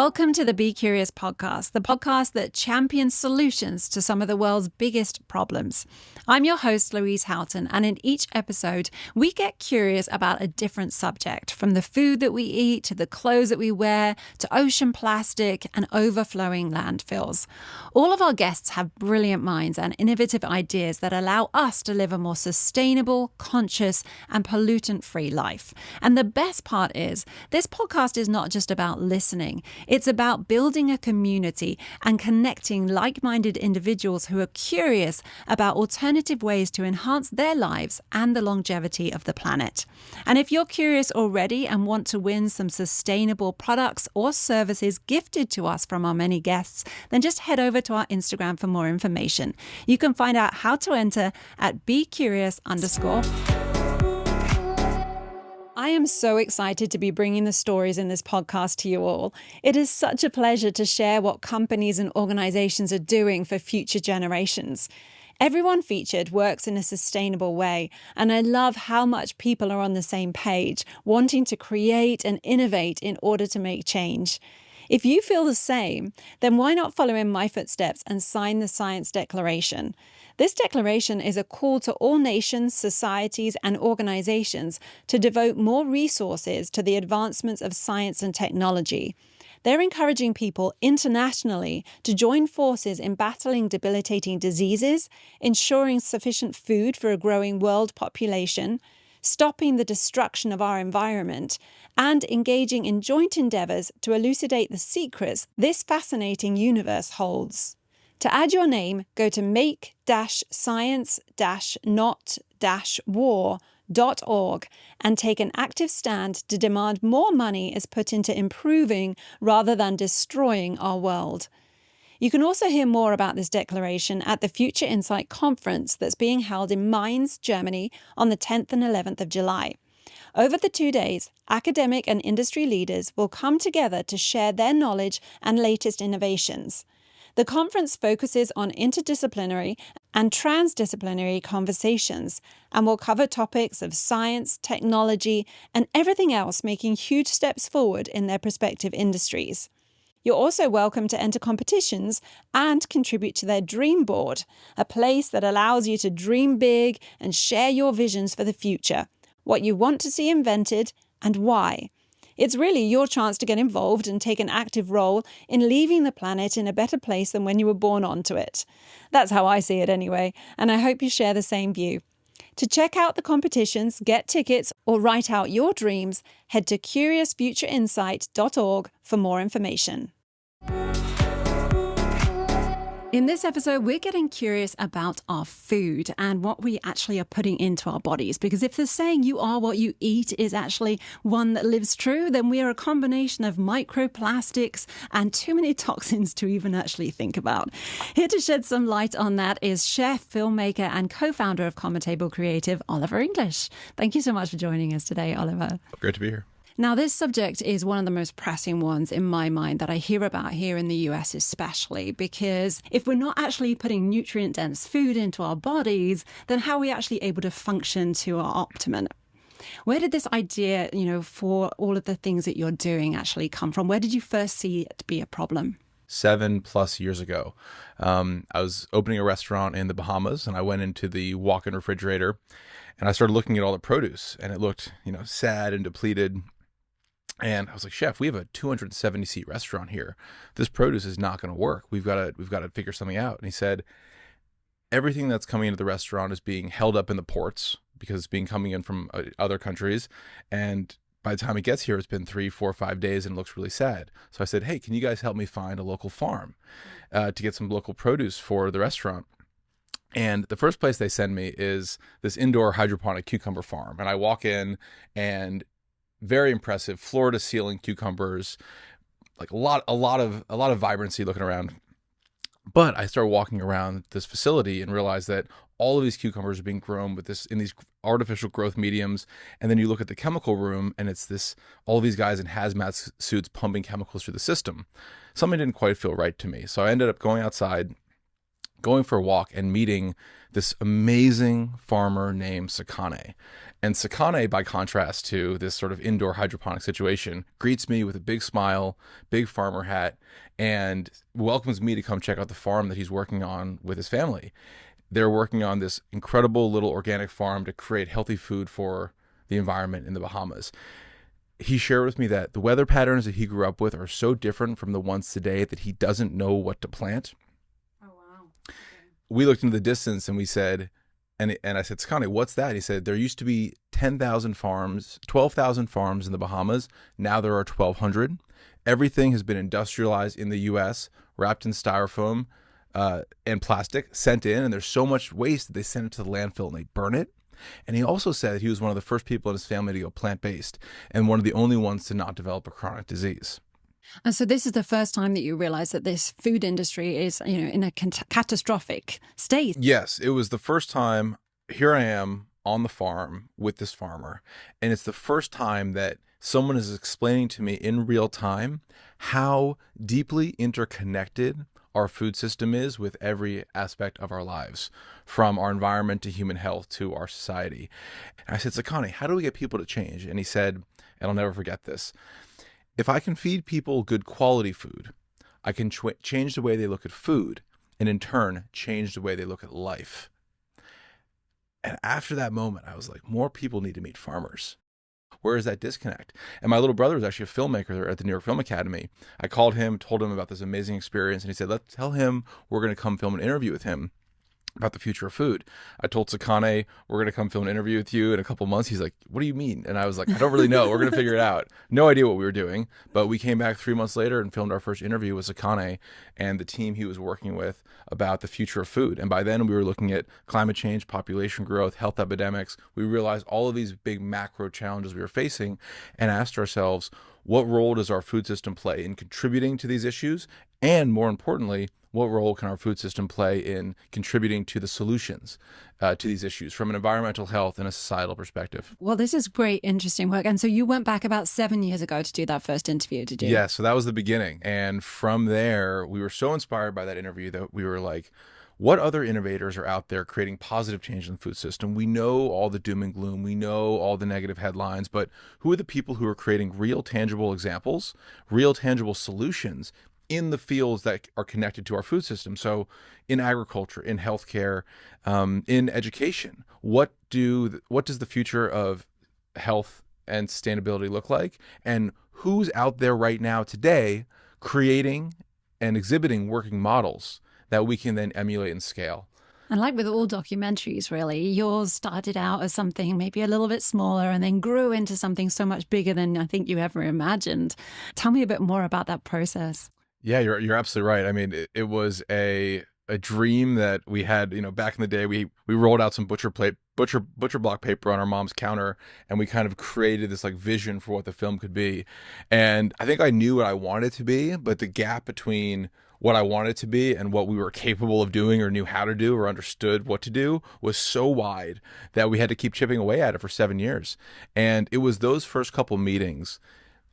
Welcome to the Be Curious podcast, the podcast that champions solutions to some of the world's biggest problems. I'm your host, Louise Houghton, and in each episode, we get curious about a different subject, from the food that we eat to the clothes that we wear to ocean plastic and overflowing landfills. All of our guests have brilliant minds and innovative ideas that allow us to live a more sustainable, conscious, and pollutant-free life. And the best part is, this podcast is not just about listening. It's about building a community and connecting like-minded individuals who are curious about alternative ways to enhance their lives and the longevity of the planet. And if you're curious already and want to win some sustainable products or services gifted to us from our many guests, then just head over to our Instagram for more information. You can find out how to enter at becurious_. I am so excited to be bringing the stories in this podcast to you all. It is such a pleasure to share what companies and organizations are doing for future generations. Everyone featured works in a sustainable way, and I love how much people are on the same page, wanting to create and innovate in order to make change. If you feel the same, then why not follow in my footsteps and sign the Science Declaration? This declaration is a call to all nations, societies, and organizations to devote more resources to the advancements of science and technology. They're encouraging people internationally to join forces in battling debilitating diseases, ensuring sufficient food for a growing world population, stopping the destruction of our environment, and engaging in joint endeavors to elucidate the secrets this fascinating universe holds. To add your name, go to make-science-not-war.org and take an active stand to demand more money is put into improving rather than destroying our world. You can also hear more about this declaration at the Future Insight Conference that's being held in Mainz, Germany on the 10th and 11th of July. Over the 2 days, academic and industry leaders will come together to share their knowledge and latest innovations. The conference focuses on interdisciplinary and transdisciplinary conversations and will cover topics of science, technology, and everything else making huge steps forward in their respective industries. You're also welcome to enter competitions and contribute to their Dream Board, a place that allows you to dream big and share your visions for the future, what you want to see invented, and why. It's really your chance to get involved and take an active role in leaving the planet in a better place than when you were born onto it. That's how I see it anyway, and I hope you share the same view. To check out the competitions, get tickets, or write out your dreams, head to curiousfutureinsight.org for more information. In this episode, we're getting curious about our food and what we actually are putting into our bodies. Because if the saying "you are what you eat" is actually one that lives true, then we are a combination of microplastics and too many toxins to even actually think about. Here to shed some light on that is chef, filmmaker, and co-founder of Common Table Creative, Oliver English. Thank you so much for joining us today, Oliver. Great to be here. Now, this subject is one of the most pressing ones in my mind that I hear about here in the US especially, because if we're not actually putting nutrient-dense food into our bodies, then how are we actually able to function to our optimum? Where did this idea, for all of the things that you're doing actually come from? Where did you first see it to be a problem? 7+ years ago, I was opening a restaurant in the Bahamas, and I went into the walk-in refrigerator, and I started looking at all the produce, and it looked, sad and depleted. And I was like, "Chef, we have a 270-seat restaurant here. This produce is not going to work. We've got to figure something out." And he said, "Everything that's coming into the restaurant is being held up in the ports because it's coming in from other countries. And by the time it gets here, it's been 3, 4, 5 days and it looks really sad." So I said, "Hey, can you guys help me find a local farm to get some local produce for the restaurant?" And the first place they send me is this indoor hydroponic cucumber farm. And I walk in, and very impressive, floor to ceiling cucumbers, like a lot of vibrancy looking around. But I started walking around this facility and realized that all of these cucumbers are being grown in these artificial growth mediums. And then you look at the chemical room, and it's all of these guys in hazmat suits pumping chemicals through the system. Something didn't quite feel right to me. So I ended up going outside, going for a walk and meeting this amazing farmer named Sakane. And Sakane, by contrast to this sort of indoor hydroponic situation, greets me with a big smile, big farmer hat, and welcomes me to come check out the farm that he's working on with his family. They're working on this incredible little organic farm to create healthy food for the environment in the Bahamas. He shared with me that the weather patterns that he grew up with are so different from the ones today that he doesn't know what to plant. We looked into the distance and we said, and I said, Sakane, what's that? He said, there used to be 10,000 farms, 12,000 farms in the Bahamas. Now there are 1,200. Everything has been industrialized in the U.S., wrapped in styrofoam and plastic, sent in. And there's so much waste that they send it to the landfill and they burn it. And he also said that he was one of the first people in his family to go plant-based and one of the only ones to not develop a chronic disease. And so this is the first time that you realize that this food industry is, in a catastrophic state. Yes, it was the first time. Here I am on the farm with this farmer, and it's the first time that someone is explaining to me in real time how deeply interconnected our food system is with every aspect of our lives, from our environment to human health to our society. And I said, Sakane, how do we get people to change? And he said, and I'll never forget this, if I can feed people good quality food, I can change the way they look at food, and in turn, change the way they look at life. And after that moment, I was like, more people need to meet farmers. Where is that disconnect? And my little brother is actually a filmmaker at the New York Film Academy. I called him, told him about this amazing experience, and he said, let's tell him we're going to come film an interview with him about the future of food. I told Sakane, we're going to come film an interview with you in a couple months. He's like, what do you mean? And I was like, I don't really know. We're going to figure it out. No idea what we were doing. But we came back 3 months later and filmed our first interview with Sakane and the team he was working with about the future of food. And by then we were looking at climate change, population growth, health epidemics. We realized all of these big macro challenges we were facing and asked ourselves, what role does our food system play in contributing to these issues? And more importantly, what role can our food system play in contributing to the solutions to these issues from an environmental health and a societal perspective? Well, this is great, interesting work. And so you went back about 7 years ago to do that first interview, did you? Yeah, so that was the beginning. And from there, we were so inspired by that interview that we were like, what other innovators are out there creating positive change in the food system? We know all the doom and gloom. We know all the negative headlines, but who are the people who are creating real tangible examples, real tangible solutions in the fields that are connected to our food system? So in agriculture, in healthcare, in education, what does the future of health and sustainability look like? And who's out there right now today creating and exhibiting working models that we can then emulate and scale? And like with all documentaries, really, yours started out as something maybe a little bit smaller and then grew into something so much bigger than I think you ever imagined. Tell me a bit more about that process. Yeah, you're absolutely right. I mean, it was a dream that we had, back in the day. We rolled out some butcher block paper on our mom's counter, and we kind of created this like vision for what the film could be. And I think I knew what I wanted it to be, but the gap between what I wanted it to be and what we were capable of doing or knew how to do or understood what to do was so wide that we had to keep chipping away at it for 7 years. And it was those first couple meetings,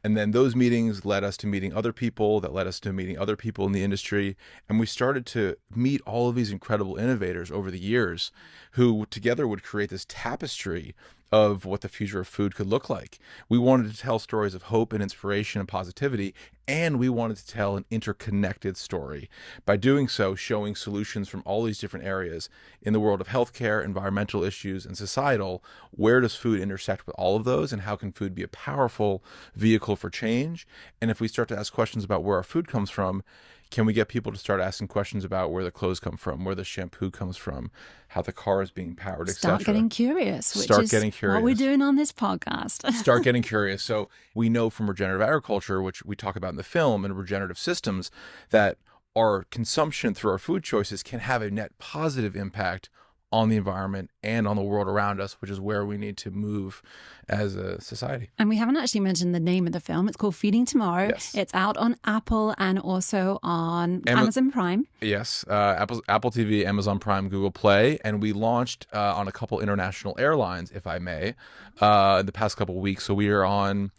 and then those meetings led us to meeting other people that led us to meeting other people in the industry. And we started to meet all of these incredible innovators over the years who together would create this tapestry of what the future of food could look like. We wanted to tell stories of hope and inspiration and positivity, and we wanted to tell an interconnected story. By doing so, showing solutions from all these different areas in the world of healthcare, environmental issues, and societal. Where does food intersect with all of those, and how can food be a powerful vehicle for change? And if we start to ask questions about where our food comes from, can we get people to start asking questions about where the clothes come from, where the shampoo comes from, how the car is being powered, etc.? Start getting curious, which is what we're doing on this podcast. Start getting curious. So we know from regenerative agriculture, which we talk about in the film, and regenerative systems, that our consumption through our food choices can have a net positive impact on the environment and on the world around us, which is where we need to move as a society. And we haven't actually mentioned the name of the film. It's called Feeding Tomorrow. Yes. It's out on Apple and also on Amazon Prime. Yes, Apple TV, Amazon Prime, Google Play. And we launched on a couple international airlines, if I may, in the past couple of weeks. So we are on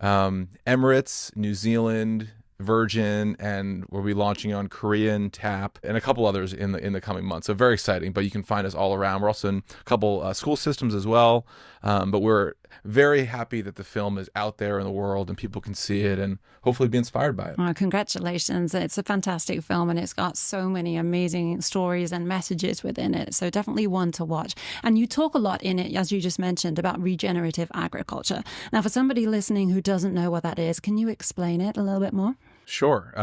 Emirates, New Zealand, virgin, and we'll be launching on Korean, tap, and a couple others in the coming months. So very exciting, but you can find us all around. We're also in a couple school systems as well, but we're very happy that the film is out there in the world and people can see it and hopefully be inspired by it. Well, congratulations. It's a fantastic film and it's got so many amazing stories and messages within it. So definitely one to watch. And you talk a lot in it, as you just mentioned, about regenerative agriculture. Now, for somebody listening who doesn't know what that is, can you explain it a little bit more? Sure.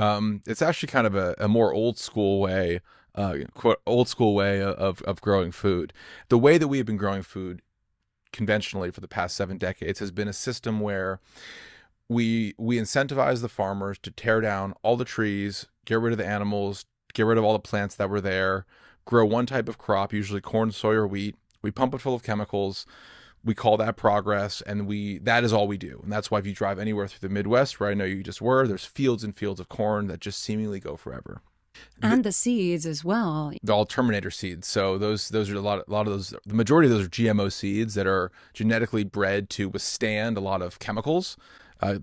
It's actually kind of a more old school way, quote, old school way of growing food. The way that we have been growing food conventionally for the past 7 decades has been a system where we incentivize the farmers to tear down all the trees, get rid of the animals, get rid of all the plants that were there, grow one type of crop, usually corn, soy, or wheat. We pump it full of chemicals. We call that progress, and that is all we do. And that's why if you drive anywhere through the Midwest, where I know you just were, there's fields and fields of corn that just seemingly go forever. And the seeds as well. They're all Terminator seeds. So those are a lot of those. The majority of those are GMO seeds that are genetically bred to withstand a lot of chemicals,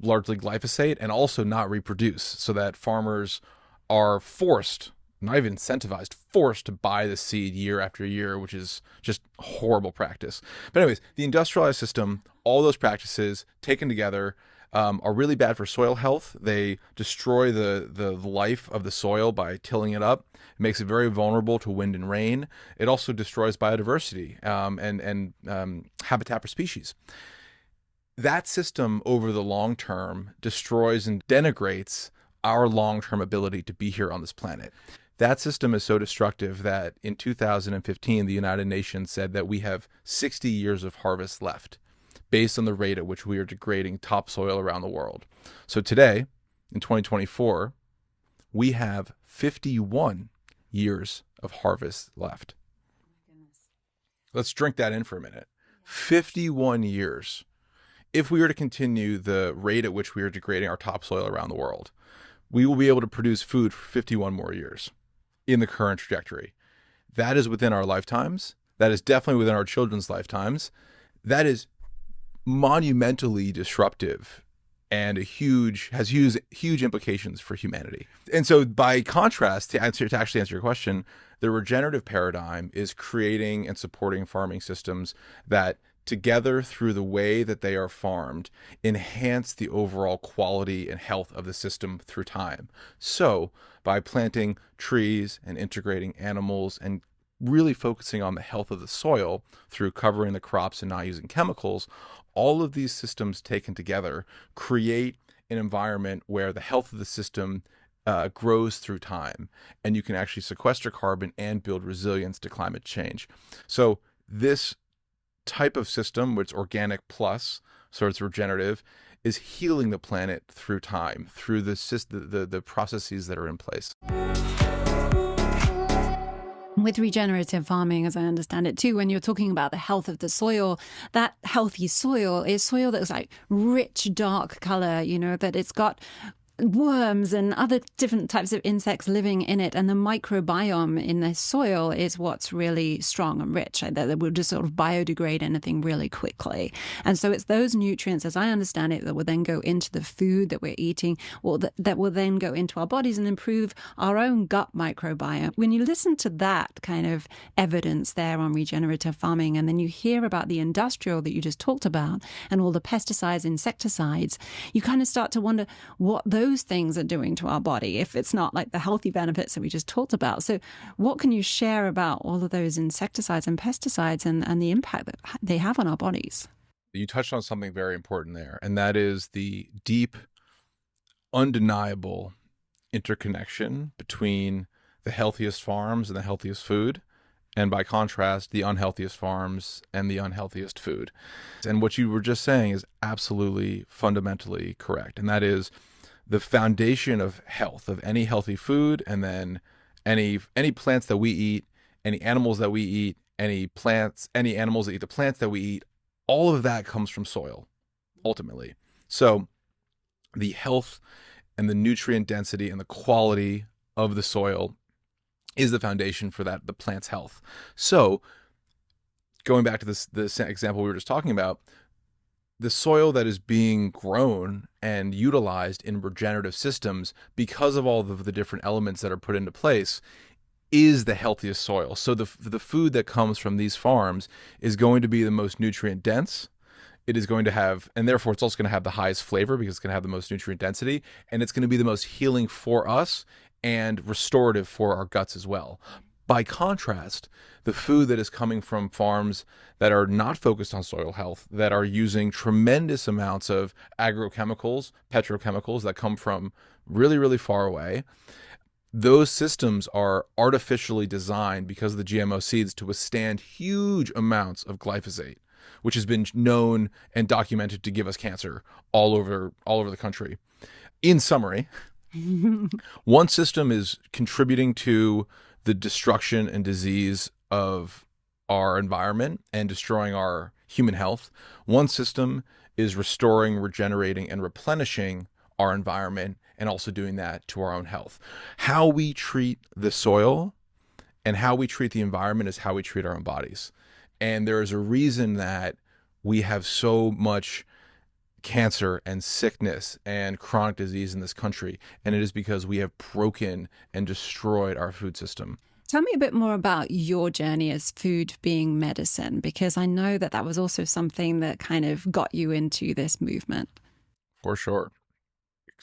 largely glyphosate, and also not reproduce, so that farmers are forced, not even incentivized, forced to buy the seed year after year, which is just horrible practice. But anyways, the industrialized system, all those practices taken together, are really bad for soil health. They destroy the life of the soil by tilling it up. It makes it very vulnerable to wind and rain. It also destroys biodiversity and habitat for species. That system over the long term destroys and denigrates our long-term ability to be here on this planet. That system is so destructive that in 2015, the United Nations said that we have 60 years of harvest left, based on the rate at which we are degrading topsoil around the world. So today, in 2024, we have 51 years of harvest left. Let's drink that in for a minute. 51 years. If we were to continue the rate at which we are degrading our topsoil around the world, we will be able to produce food for 51 more years in the current trajectory. That is within our lifetimes. That is definitely within our children's lifetimes. That is monumentally disruptive and has huge implications for humanity. And so by contrast, to actually answer your question, the regenerative paradigm is creating and supporting farming systems that together, through the way that they are farmed, enhance the overall quality and health of the system through time. So by planting trees and integrating animals and really focusing on the health of the soil through covering the crops and not using chemicals, all of these systems taken together create an environment where the health of the system grows through time, and you can actually sequester carbon and build resilience to climate change. So this type of system, which is organic plus, so it's regenerative, is healing the planet through time, through the processes that are in place. With regenerative farming, as I understand it too, when you're talking about the health of the soil, that healthy soil is soil that's like rich, dark color, that it's got worms and other different types of insects living in it, and the microbiome in the soil is what's really strong and rich, that will just sort of biodegrade anything really quickly. And so it's those nutrients, as I understand it, that will then go into the food that we're eating, or that will then go into our bodies and improve our own gut microbiome. When you listen to that kind of evidence there on regenerative farming, and then you hear about the industrial that you just talked about and all the pesticides, insecticides, you kind of start to wonder what those things are doing to our body, if it's not like the healthy benefits that we just talked about. So what can you share about all of those insecticides and pesticides and the impact that they have on our bodies? You touched on something very important there, and that is the deep, undeniable interconnection between the healthiest farms and the healthiest food, and by contrast, the unhealthiest farms and the unhealthiest food. And what you were just saying is absolutely fundamentally correct, and that is the foundation of health, of any healthy food, and then any plants that we eat, any animals that we eat, any animals that eat the plants that we eat, all of that comes from soil, ultimately. So the health and the nutrient density and the quality of the soil is the foundation for the plant's health. So going back to this example we were just talking about, the soil that is being grown and utilized in regenerative systems, because of all of the different elements that are put into place, is the healthiest soil. So the food that comes from these farms is going to be the most nutrient dense. It is going to have, and therefore it's also going to have the highest flavor because it's going to have the most nutrient density, and it's going to be the most healing for us and restorative for our guts as well. By contrast, the food that is coming from farms that are not focused on soil health, that are using tremendous amounts of agrochemicals, petrochemicals that come from really, really far away, those systems are artificially designed because of the GMO seeds to withstand huge amounts of glyphosate, which has been known and documented to give us cancer all over the country. In summary, one system is contributing to the destruction and disease of our environment and destroying our human health. One system is restoring, regenerating, and replenishing our environment, and also doing that to our own health. How we treat the soil and how we treat the environment is how we treat our own bodies. And there is a reason that we have so much cancer and sickness and chronic disease in this country, and it is because we have broken and destroyed our food system. Tell me a bit more about your journey as food being medicine, because I know that that was also something that kind of got you into this movement. For sure.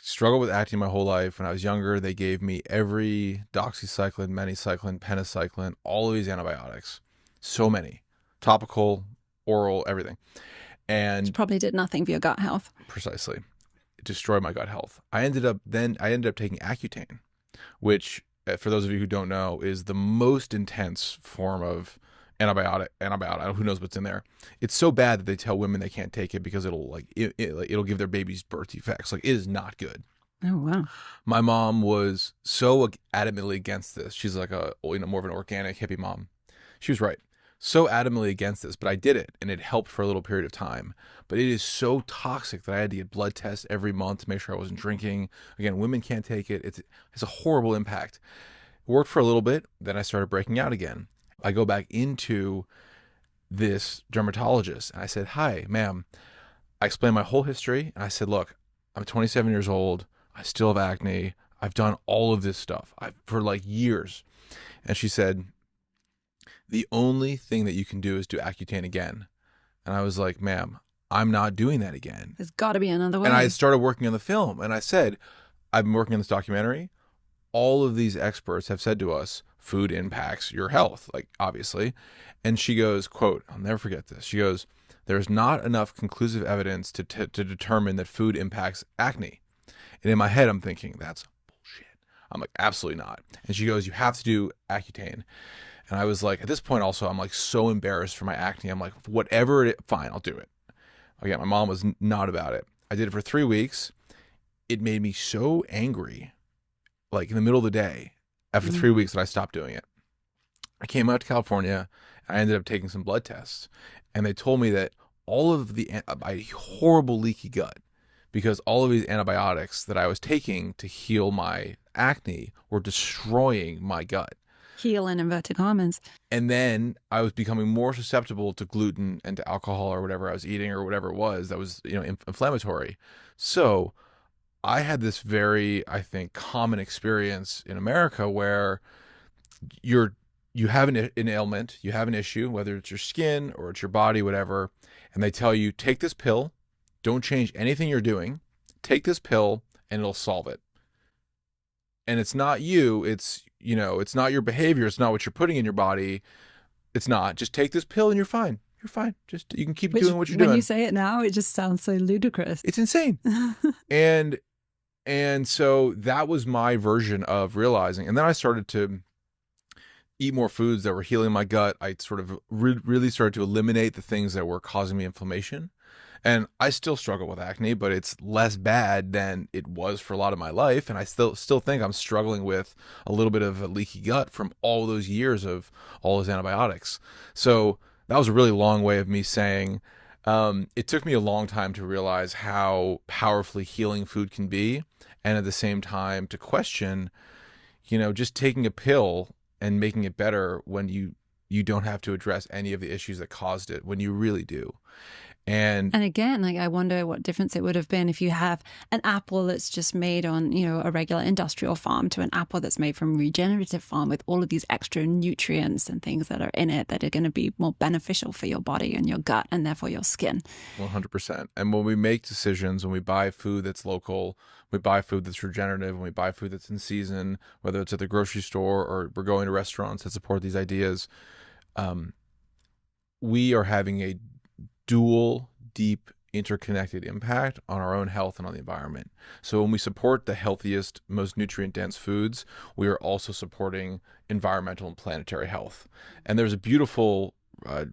Struggled with acne my whole life. When I was younger, they gave me every doxycycline, minocycline, penicillin, all of these antibiotics. So many. Topical, oral, everything. And Which probably did nothing for your gut health. Precisely. It destroyed my gut health. I ended up taking Accutane, which, for those of you who don't know, is the most intense form of antibiotic. Who knows what's in there? It's so bad that they tell women they can't take it because it'll give their babies birth defects. Like, it is not good. Oh, wow. My mom was so adamantly against this. She's like more of an organic hippie mom. She was right. So adamantly against this, but I did it, and it helped for a little period of time. But it is so toxic that I had to get blood tests every month to make sure I wasn't drinking. Again, women can't take it. It's a horrible impact. It worked for a little bit, then I started breaking out again. I go back into this dermatologist, and I said, "Hi, ma'am." I explained my whole history, and I said, "Look, I'm 27 years old. I still have acne. I've done all of this stuff for like years." And she said, "The only thing that you can do is do Accutane again." And I was like, "Ma'am, I'm not doing that again. There's got to be another way." And I started working on the film, and I said, "I've been working on this documentary. All of these experts have said to us, food impacts your health, like, obviously." And she goes, quote, I'll never forget this. She goes, "There's not enough conclusive evidence to determine that food impacts acne." And in my head, I'm thinking, that's bullshit. I'm like, absolutely not. And she goes, "You have to do Accutane." And I was like, at this point also, I'm like so embarrassed for my acne. I'm like, whatever it is, fine, I'll do it. Again, my mom was not about it. I did it for 3 weeks. It made me so angry, like in the middle of the day, after 3 weeks, that I stopped doing it. I came out to California. I ended up taking some blood tests, and they told me that all of my horrible leaky gut, because all of these antibiotics that I was taking to heal my acne were destroying my gut. Heal in inverted commas. And then I was becoming more susceptible to gluten and to alcohol or whatever I was eating or whatever it was that was, inflammatory. So I had this very, I think, common experience in America where you have an ailment, you have an issue, whether it's your skin or it's your body, whatever, and they tell you, take this pill, don't change anything you're doing, take this pill and it'll solve it. And it's not you, it's not your behavior, it's not what you're putting in your body. It's not. Just take this pill and you're fine. You're fine. Just, you can keep doing what you're doing. When you say it now, it just sounds so ludicrous. It's insane. And so that was my version of realizing. And then I started to eat more foods that were healing my gut. I sort of really started to eliminate the things that were causing me inflammation. And I still struggle with acne, but it's less bad than it was for a lot of my life. And I still think I'm struggling with a little bit of a leaky gut from all those years of all those antibiotics. So that was a really long way of me saying, it took me a long time to realize how powerfully healing food can be. And at the same time to question, just taking a pill and making it better when you don't have to address any of the issues that caused it, when you really do. And again, like, I wonder what difference it would have been if you have an apple that's just made on, a regular industrial farm to an apple that's made from regenerative farm with all of these extra nutrients and things that are in it that are going to be more beneficial for your body and your gut and therefore your skin. 100%. And when we make decisions, when we buy food that's local, we buy food that's regenerative, when we buy food that's in season, whether it's at the grocery store or we're going to restaurants that support these ideas, we are having a dual, deep, interconnected impact on our own health and on the environment. So when we support the healthiest, most nutrient-dense foods, we are also supporting environmental and planetary health. And there's a beautiful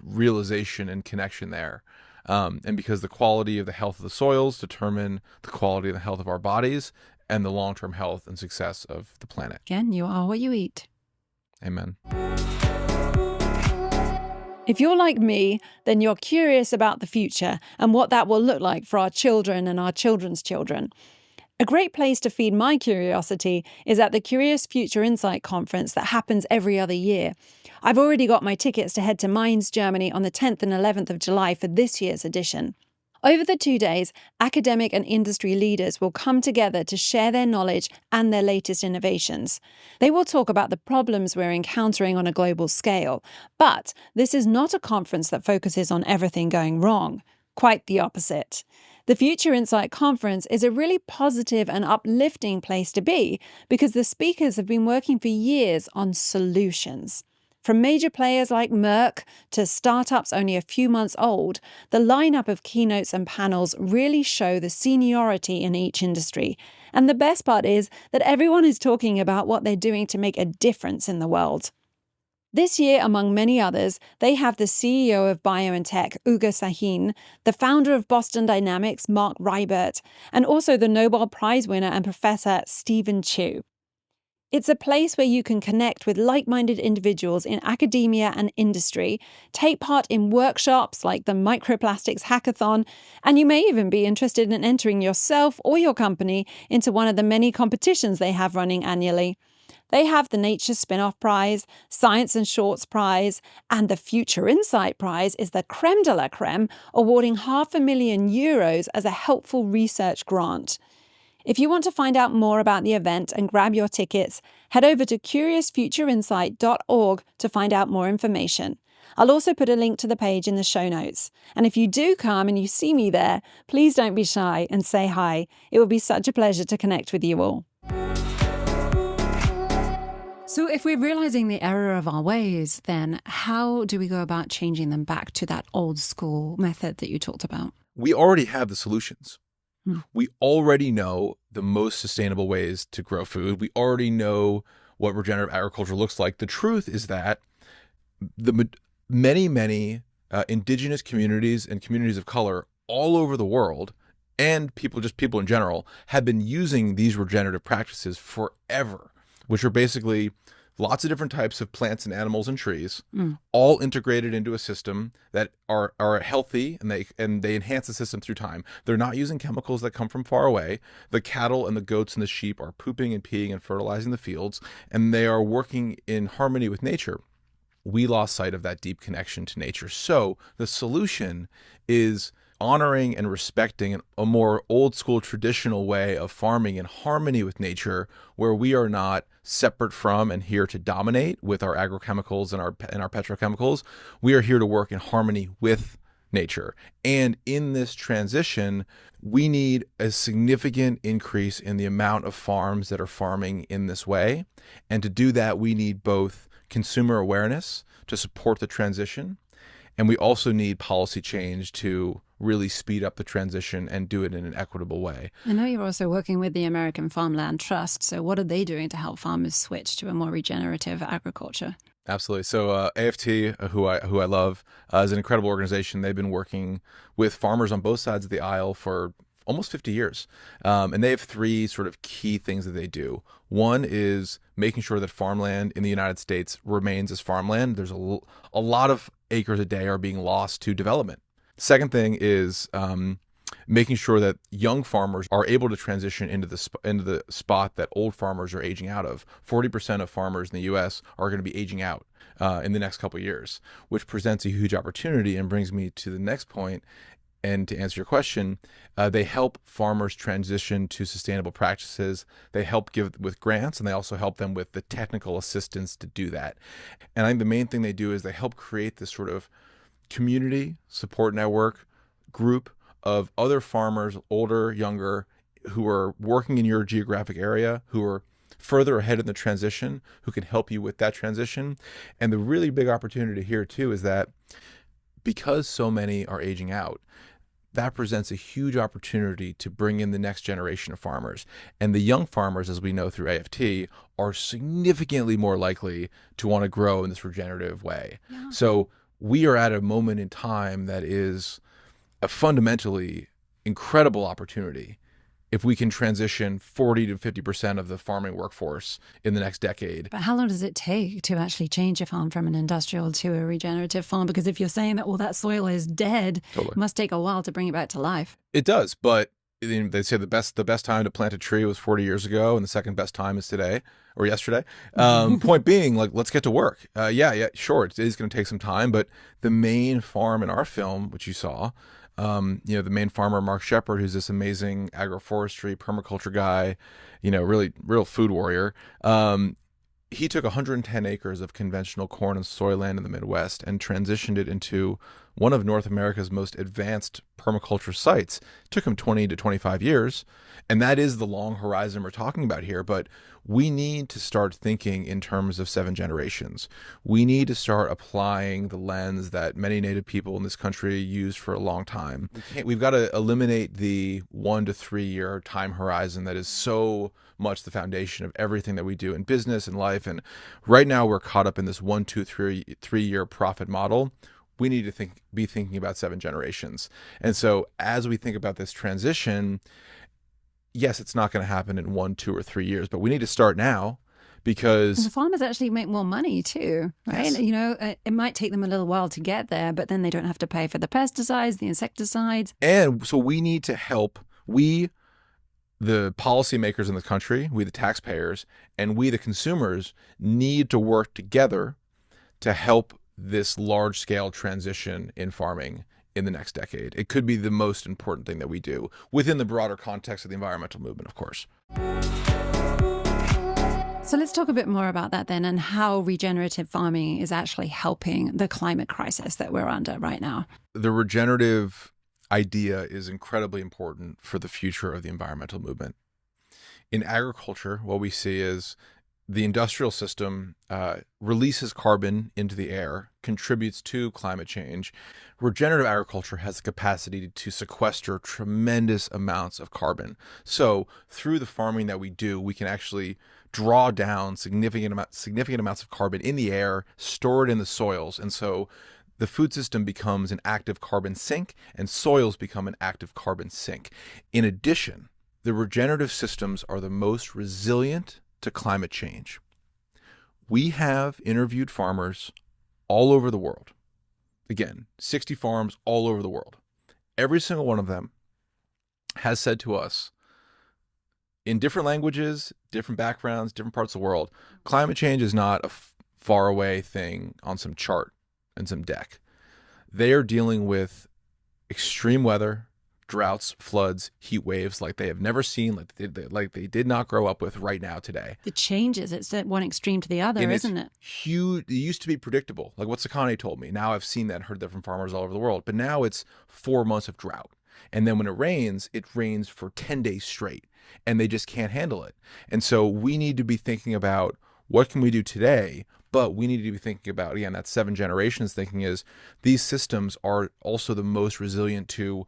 realization and connection there. And because the quality of the health of the soils determine the quality of the health of our bodies and the long-term health and success of the planet. Again, you are what you eat. Amen. If you're like me, then you're curious about the future and what that will look like for our children and our children's children. A great place to feed my curiosity is at the Curious Future Insight Conference that happens every other year. I've already got my tickets to head to Mainz, Germany on the 10th and 11th of July for this year's edition. Over the 2 days, academic and industry leaders will come together to share their knowledge and their latest innovations. They will talk about the problems we're encountering on a global scale. But this is not a conference that focuses on everything going wrong. Quite the opposite. The Future Insight Conference is a really positive and uplifting place to be because the speakers have been working for years on solutions. From major players like Merck to startups only a few months old, the lineup of keynotes and panels really show the seniority in each industry. And the best part is that everyone is talking about what they're doing to make a difference in the world. This year, among many others, they have the CEO of BioNTech, Ugur Sahin, the founder of Boston Dynamics, Mark Rybert, and also the Nobel Prize winner and professor Stephen Chu. It's a place where you can connect with like-minded individuals in academia and industry, take part in workshops like the Microplastics Hackathon, and you may even be interested in entering yourself or your company into one of the many competitions they have running annually. They have the Nature Spin-off Prize, Science and Shorts Prize, and the Future Insight Prize is the creme de la creme, awarding €500,000 as a helpful research grant. If you want to find out more about the event and grab your tickets, head over to curiousfutureinsight.org to find out more information. I'll also put a link to the page in the show notes. And if you do come and you see me there, please don't be shy and say hi. It will be such a pleasure to connect with you all. So if we're realizing the error of our ways, then how do we go about changing them back to that old school method that you talked about? We already have the solutions. We already know the most sustainable ways to grow food. We already know what regenerative agriculture looks like. The truth is that the many indigenous communities and communities of color all over the world, and people in general, have been using these regenerative practices forever, which are basically lots of different types of plants and animals and trees, all integrated into a system that are healthy, and they enhance the system through time. They're not using chemicals that come from far away. The cattle and the goats and the sheep are pooping and peeing and fertilizing the fields, and they are working in harmony with nature. We lost sight of that deep connection to nature. So the solution is honoring and respecting a more old school traditional way of farming in harmony with nature, where we are not separate from and here to dominate with our agrochemicals and our petrochemicals. We are here to work in harmony with nature. And in this transition, we need a significant increase in the amount of farms that are farming in this way. And to do that, we need both consumer awareness to support the transition, and we also need policy change to really speed up the transition and do it in an equitable way. I know you're also working with the American Farmland Trust. So what are they doing to help farmers switch to a more regenerative agriculture? Absolutely. So AFT, who I love, is an incredible organization. They've been working with farmers on both sides of the aisle for almost 50 years. And they have three sort of key things that they do. One is making sure that farmland in the United States remains as farmland. There's a lot of acres a day are being lost to development. Second thing is making sure that young farmers are able to transition into the spot that old farmers are aging out of. 40% of farmers in the U.S. are going to be aging out in the next couple of years, which presents a huge opportunity and brings me to the next point. And to answer your question, they help farmers transition to sustainable practices. They help give with grants, and they also help them with the technical assistance to do that. And I think the main thing they do is they help create this sort of community support network group of other farmers, older, younger, who are working in your geographic area, who are further ahead in the transition, who can help you with that transition. And the really big opportunity here too is that because so many are aging out, that presents a huge opportunity to bring in the next generation of farmers. And the young farmers, as we know through AFT, are significantly more likely to want to grow in this regenerative way. Yeah. So we are at a moment in time that is a fundamentally incredible opportunity if we can transition 40 to 50% of the farming workforce in the next decade. But how long does it take to actually change a farm from an industrial to a regenerative farm? Because if you're saying that all that soil is dead, totally. It must take a while to bring it back to life. It does, but they say the best time to plant a tree was 40 years ago, and the second best time is today or yesterday. Point being, like, let's get to work. Yeah, sure, it is going to take some time, but the main farm in our film, which you saw, the main farmer, Mark Shepard, who's this amazing agroforestry permaculture guy, really real food warrior. He took 110 acres of conventional corn and soy land in the Midwest and transitioned it into one of North America's most advanced permaculture sites. It took him 20 to 25 years, and that is the long horizon we're talking about here. But we need to start thinking in terms of 7 generations. We need to start applying the lens that many Native people in this country used for a long time. We've got to eliminate the 1 to 3 year time horizon that is so much the foundation of everything that we do in business and life. And right now we're caught up in this 1, 2, 3 year profit model. We need to be thinking about 7 generations. And so as we think about this transition, yes, it's not going to happen in 1, 2, or 3 years, but we need to start now, because the farmers actually make more money too, right? Yes. It might take them a little while to get there, but then they don't have to pay for the pesticides, the insecticides. And so we need to help, the policymakers in the country, we the taxpayers, and we the consumers need to work together to help this large-scale transition in farming in the next decade. It could be the most important thing that we do within the broader context of the environmental movement, of course. So let's talk a bit more about that then, and how regenerative farming is actually helping the climate crisis that we're under right now. The regenerative idea is incredibly important for the future of the environmental movement. In agriculture, what we see is the industrial system releases carbon into the air, contributes to climate change. Regenerative agriculture has the capacity to sequester tremendous amounts of carbon. So through the farming that we do, we can actually draw down significant amounts of carbon in the air, store it in the soils. And so the food system becomes an active carbon sink, and soils become an active carbon sink. In addition, the regenerative systems are the most resilient to climate change. We have interviewed farmers all over the world. Again, 60 farms all over the world. Every single one of them has said to us, in different languages, different backgrounds, different parts of the world, climate change is not a faraway thing on some chart and some deck. They are dealing with extreme weather, droughts, floods, heat waves like they have never seen, like they did not grow up with right now today. The changes, it's at one extreme to the other, isn't it? Huge. It used to be predictable, like what Sakane told me. Now I've seen that and heard that from farmers all over the world. But now it's 4 months of drought. And then when it rains for 10 days straight, and they just can't handle it. And so we need to be thinking about what can we do today, but we need to be thinking about, again, that 7 generations thinking is these systems are also the most resilient to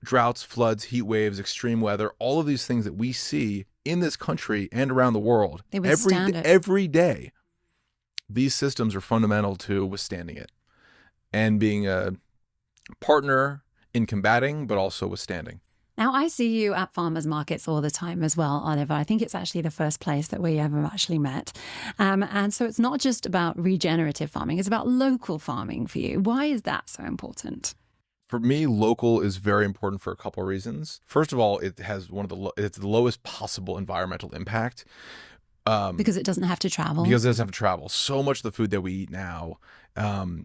droughts, floods, heat waves, extreme weather, all of these things that we see in this country and around the world every day. These systems are fundamental to withstanding it and being a partner in combating, but also withstanding. Now, I see you at farmers markets all the time as well, Oliver. I think it's actually the first place that we ever actually met. And so it's not just about regenerative farming, it's about local farming for you. Why is that so important? For me, local is very important for a couple of reasons. First of all, it has it's the lowest possible environmental impact. Because it doesn't have to travel. Because it doesn't have to travel. So much of the food that we eat now,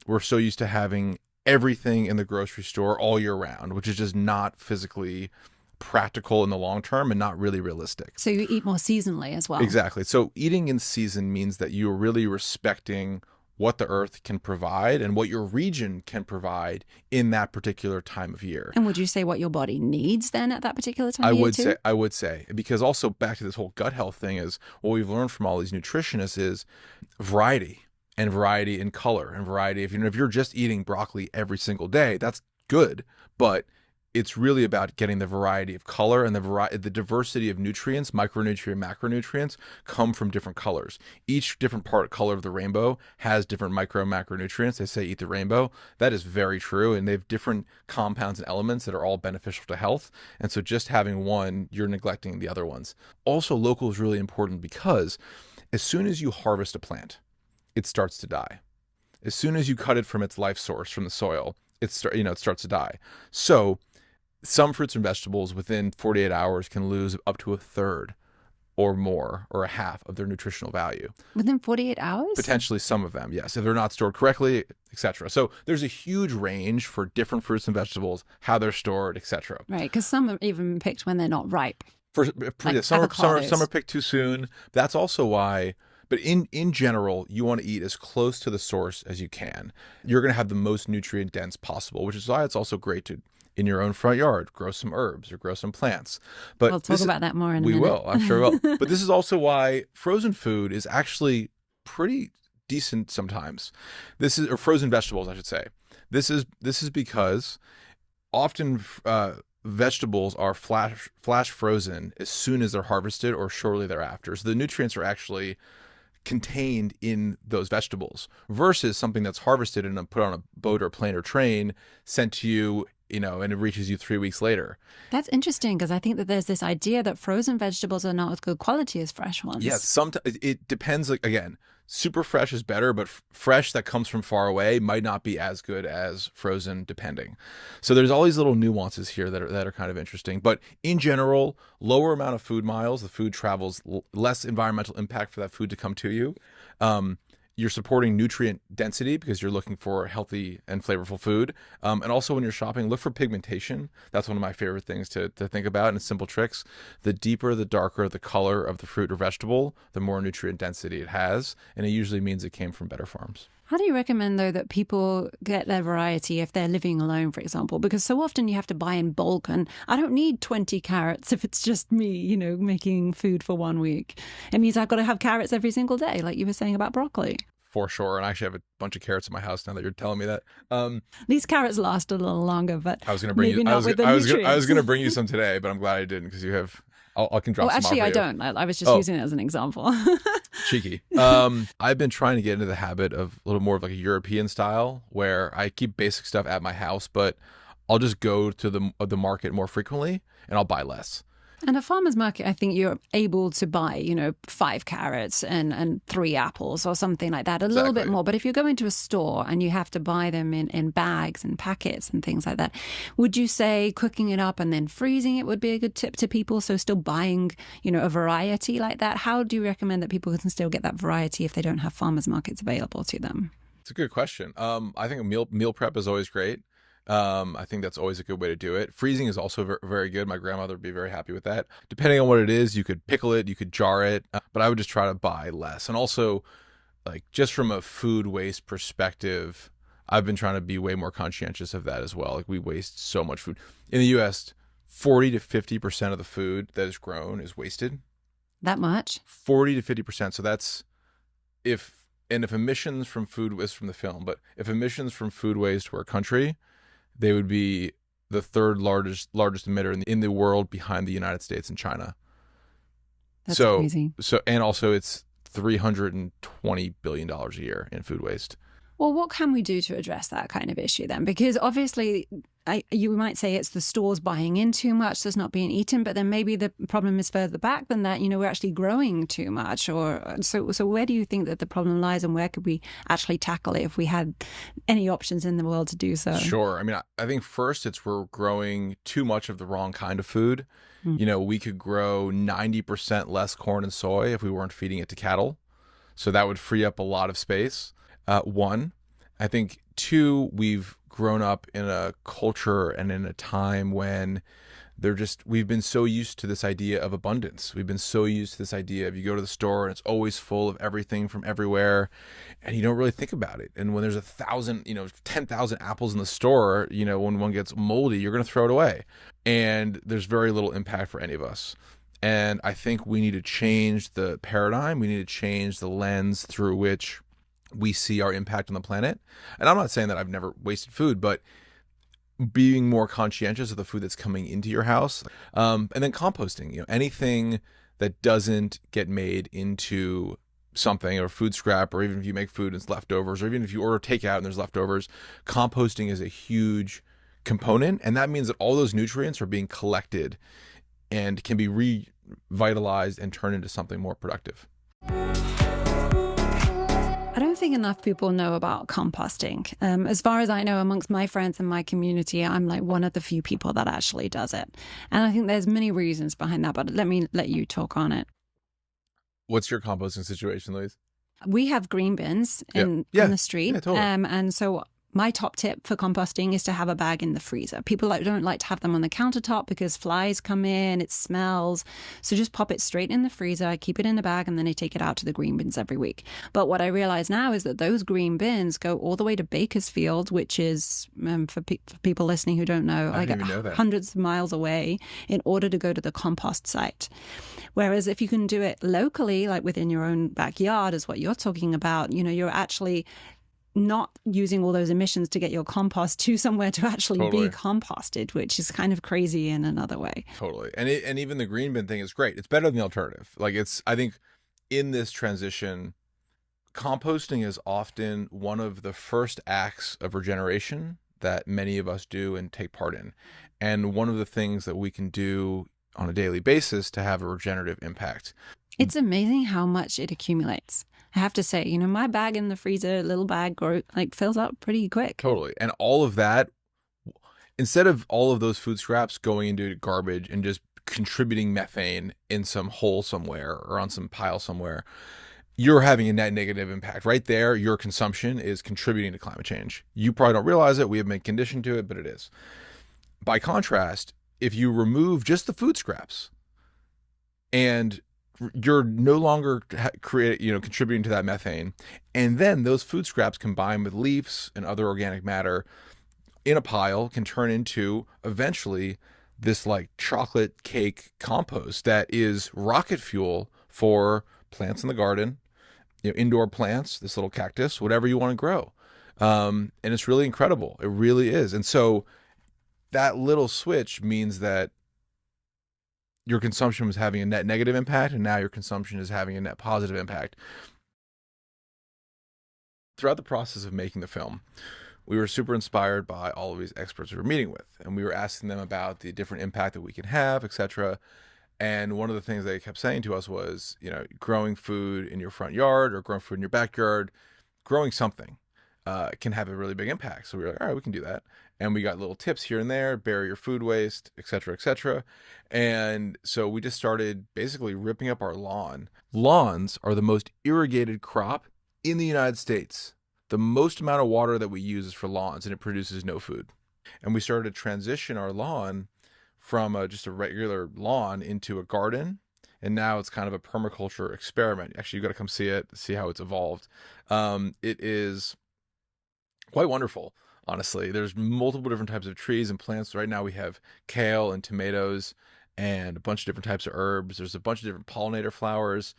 we're so used to having everything in the grocery store all year round, which is just not physically practical in the long term and not really realistic. So you eat more seasonally as well. Exactly. So eating in season means that you're really respecting what the earth can provide and what your region can provide in that particular time of year. And would you say what your body needs then at that particular time of year too? I would say, because also back to this whole gut health thing is what we've learned from all these nutritionists is variety and variety in color and variety. If you're just eating broccoli every single day, that's good, but it's really about getting the variety of color, and the diversity of nutrients, micronutrient, macronutrients, come from different colors. Each different color of the rainbow has different micro and macronutrients. They say eat the rainbow. That is very true, and they have different compounds and elements that are all beneficial to health. And so just having one, you're neglecting the other ones. Also, local is really important because as soon as you harvest a plant, it starts to die. As soon as you cut it from its life source, from the soil, it starts to die. So some fruits and vegetables within 48 hours can lose up to a third or more, or a half of their nutritional value. Within 48 hours? Potentially some of them, yes, if they're not stored correctly, etc. So there's a huge range for different fruits and vegetables, how they're stored, etc. Right, because some are even picked when they're not ripe. Some are picked too soon. That's also why. But in general, you want to eat as close to the source as you can. You're going to have the most nutrient dense possible, which is why it's also great to, in your own front yard, grow some herbs or grow some plants. But we'll talk about that more in a minute. We will, I'm sure we will. But this is also why frozen food is actually pretty decent sometimes. Or frozen vegetables, I should say. This is because often vegetables are flash frozen as soon as they're harvested or shortly thereafter. So the nutrients are actually contained in those vegetables versus something that's harvested and put on a boat or plane or train, sent to you, and it reaches you 3 weeks later. That's interesting, because I think that there's this idea that frozen vegetables are not as good quality as fresh ones. Yes, sometimes it depends. Again, super fresh is better, but fresh that comes from far away might not be as good as frozen, depending. So there's all these little nuances here that are kind of interesting. But in general, lower amount of food miles, the food travels less environmental impact for that food to come to you. You're supporting nutrient density because you're looking for healthy and flavorful food. And also when you're shopping, look for pigmentation. That's one of my favorite things to think about, and simple tricks. The deeper, the darker the color of the fruit or vegetable, the more nutrient density it has. And it usually means it came from better farms. How do you recommend, though, that people get their variety if they're living alone, for example? Because so often you have to buy in bulk, and I don't need 20 carrots if it's just me, making food for 1 week. It means I've got to have carrots every single day, like you were saying about broccoli. For sure. And I actually have a bunch of carrots in my house now that you're telling me that. These carrots last a little longer, but I was going to bring you. I was going to bring you some today, but I'm glad I didn't, because you have. I can drop some off. Actually, I don't. I was just using it as an example. Cheeky. I've been trying to get into the habit of a little more of like a European style, where I keep basic stuff at my house, but I'll just go to the market more frequently and I'll buy less. And a farmer's market, I think you're able to buy, 5 carrots and 3 apples or something like that, a little bit more. But if you go into a store and you have to buy them in bags and packets and things like that, would you say cooking it up and then freezing it would be a good tip to people? So still buying, a variety like that. How do you recommend that people can still get that variety if they don't have farmers markets available to them? It's a good question. I think meal prep is always great. I think that's always a good way to do it. Freezing is also very good. My grandmother would be very happy with that. Depending on what it is, you could pickle it, you could jar it, but I would just try to buy less. And also, like, just from a food waste perspective, I've been trying to be way more conscientious of that as well. Like, we waste so much food. In the US, 40 to 50% of the food that is grown is wasted. That much? 40 to 50%. So that's if emissions from food waste from the film, but if emissions from food waste were a country, they would be the third largest emitter in the world, behind the United States and China. That's crazy. And also it's $320 billion a year in food waste. Well, what can we do to address that kind of issue then? Because obviously, you might say it's the stores buying in too much that's not being eaten, but then maybe the problem is further back than that. We're actually growing too much. So where do you think that the problem lies, and where could we actually tackle it if we had any options in the world to do so? Sure. I mean, I think first we're growing too much of the wrong kind of food. We could grow 90% less corn and soy if we weren't feeding it to cattle. So that would free up a lot of space. One. I think two, we've grown up in a culture and in a time when we've been so used to this idea of abundance. We've been so used to this idea of you go to the store and it's always full of everything from everywhere, and you don't really think about it. And when there's 1,000, 10,000 apples in the store, when one gets moldy, you're going to throw it away. And there's very little impact for any of us. And I think we need to change the paradigm. We need to change the lens through which we see our impact on the planet. And I'm not saying that I've never wasted food, but being more conscientious of the food that's coming into your house, and then composting. Anything that doesn't get made into something, or food scrap, or even if you make food and it's leftovers, or even if you order takeout and there's leftovers, composting is a huge component, and that means that all those nutrients are being collected and can be revitalized and turned into something more productive. I don't think enough people know about composting. As far as I know, amongst my friends and my community, I'm like one of the few people that actually does it. And I think there's many reasons behind that, but let you talk on it. What's your composting situation, Louise? We have green bins in the street. Yeah, totally. And so my top tip for composting is to have a bag in the freezer. People don't like to have them on the countertop because flies come in, it smells. So just pop it straight in the freezer, keep it in the bag, and then I take it out to the green bins every week. But what I realize now is that those green bins go all the way to Bakersfield, which is, for people listening who don't know, like hundreds of miles away, in order to go to the compost site. Whereas if you can do it locally, like within your own backyard, is what you're talking about, you're actually not using all those emissions to get your compost to somewhere to actually be composted, which is kind of crazy in another way. Totally. And even the green bin thing is great. It's better than the alternative. I think in this transition, composting is often one of the first acts of regeneration that many of us do and take part in. And one of the things that we can do on a daily basis to have a regenerative impact. It's amazing how much it accumulates. I have to say, my bag in the freezer, little bag, fills up pretty quick. Totally. And all of that, instead of all of those food scraps going into garbage and just contributing methane in some hole somewhere or on some pile somewhere, you're having a net negative impact. Right there, your consumption is contributing to climate change. You probably don't realize it. We have been conditioned to it, but it is. By contrast, if you remove just the food scraps and you're no longer contributing to that methane, and then those food scraps combined with leaves and other organic matter in a pile can turn into eventually this like chocolate cake compost that is rocket fuel for plants in the garden, indoor plants, this little cactus, whatever you want to grow. And it's really incredible. It really is. And so that little switch means that your consumption was having a net negative impact, and now your consumption is having a net positive impact. Throughout the process of making the film, we were super inspired by all of these experts we were meeting with, and we were asking them about the different impact that we can have, etc. And one of the things they kept saying to us was, growing food in your front yard or growing food in your backyard, growing something can have a really big impact. So we were like, all right, we can do that. And we got little tips here and there, bury your food waste, et cetera, et cetera. And so we just started basically ripping up our lawn. Lawns are the most irrigated crop in the United States. The most amount of water that we use is for lawns, and it produces no food. And we started to transition our lawn from just a regular lawn into a garden. And now it's kind of a permaculture experiment. Actually, you got to come see it, see how it's evolved. It is quite wonderful. Honestly, there's multiple different types of trees and plants. Right now we have kale and tomatoes and a bunch of different types of herbs. There's a bunch of different pollinator flowers.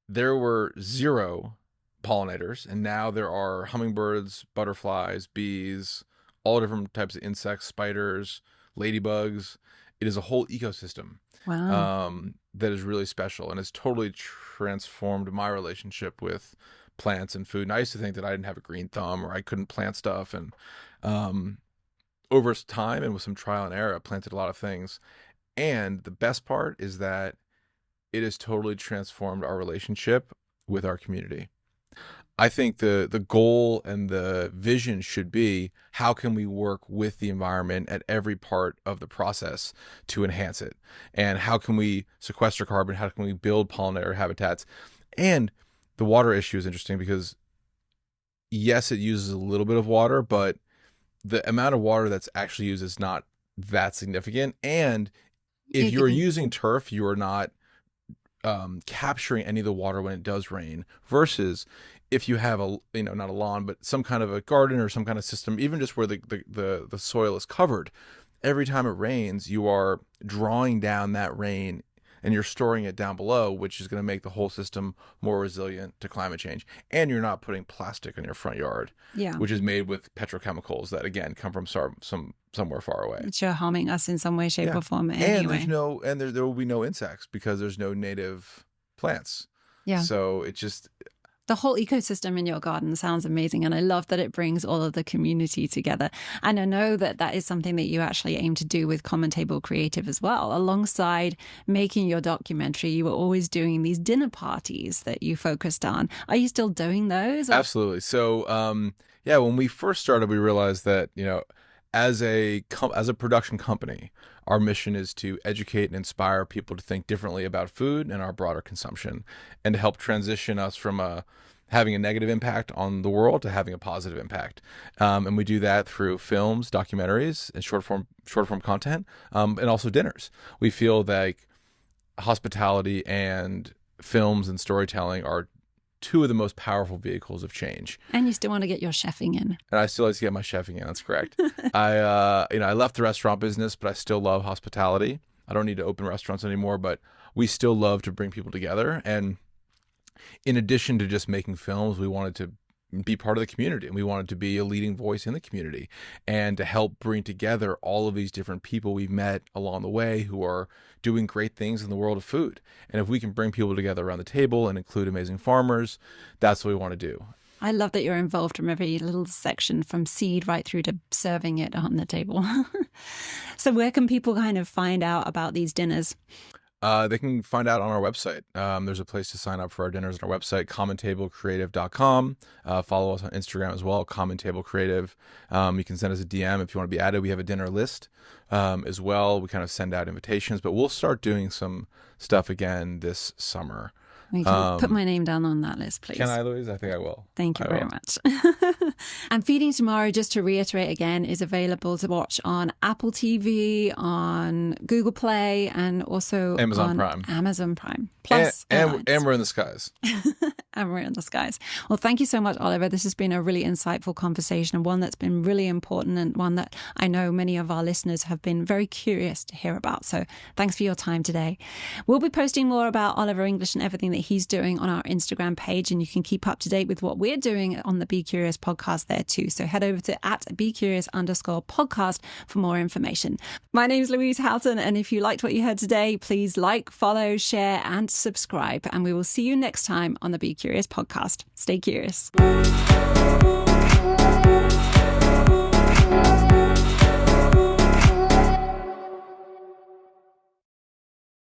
There were 0 pollinators, and now there are hummingbirds, butterflies, bees, all different types of insects, spiders, ladybugs. It is a whole ecosystem. Wow. That is really special, and it's totally transformed my relationship with plants and food. And I used to think that I didn't have a green thumb or I couldn't plant stuff. And over time and with some trial and error, I planted a lot of things. And the best part is that it has totally transformed our relationship with our community. I think the goal and the vision should be, how can we work with the environment at every part of the process to enhance it? And how can we sequester carbon? How can we build pollinator habitats? And the water issue is interesting because, yes, it uses a little bit of water, but the amount of water that's actually used is not that significant. And if you're using turf, you are not capturing any of the water when it does rain, versus if you have not a lawn, but some kind of a garden or some kind of system, even just where the soil is covered, every time it rains, you are drawing down that rain and you're storing it down below, which is going to make the whole system more resilient to climate change. And you're not putting plastic in your front yard, which is made with petrochemicals that, again, come from somewhere far away. Which are harming us in some way, shape, or form anyway. And there will be no insects because there's no native plants. Yeah. So it just... The whole ecosystem in your garden sounds amazing, and I love that it brings all of the community together. And I know that that is something that you actually aim to do with Common Table Creative as well. Alongside making your documentary, you were always doing these dinner parties that you focused on. Are you still doing those? Absolutely. So, when we first started, we realized that, as a production company, our mission is to educate and inspire people to think differently about food and our broader consumption, and to help transition us from having a negative impact on the world to having a positive impact. And we do that through films, documentaries, and short form content, and also dinners. We feel like hospitality and films and storytelling are two of the most powerful vehicles of change. And you still want to get your chefing in. And I still like to get my chefing in. That's correct. I left the restaurant business, but I still love hospitality. I don't need to open restaurants anymore, but we still love to bring people together. And in addition to just making films, we wanted to be part of the community, and we wanted to be a leading voice in the community and to help bring together all of these different people we've met along the way who are doing great things in the world of food. And if we can bring people together around the table and include amazing farmers, that's what we want to do. I love that you're involved from every little section, from seed right through to serving it on the table. So where can people kind of find out about these dinners? They can find out on our website. There's a place to sign up for our dinners on our website, commontablecreative.com. Follow us on Instagram as well, Common Table Creative. You can send us a DM if you want to be added. We have a dinner list as well. We kind of send out invitations, but we'll start doing some stuff again this summer. You can put my name down on that list, please. Can I, Louise? I think I will. Thank you very much. And Feeding Tomorrow, just to reiterate again, is available to watch on Apple TV, on Google Play, and also Amazon Prime. Plus, and we're in the skies. And we're in the skies. Well, thank you so much, Oliver. This has been a really insightful conversation, and one that's been really important, and one that I know many of our listeners have been very curious to hear about. So thanks for your time today. We'll be posting more about Oliver English and everything that he's doing on our Instagram page, and you can keep up to date with what we're doing on the Be Curious podcast there too. So head over to @BeCurious_podcast for more information. My name's Louise Houghton, and if you liked what you heard today, please like, follow, share, and subscribe. And we will see you next time on the Be Curious podcast. Stay curious.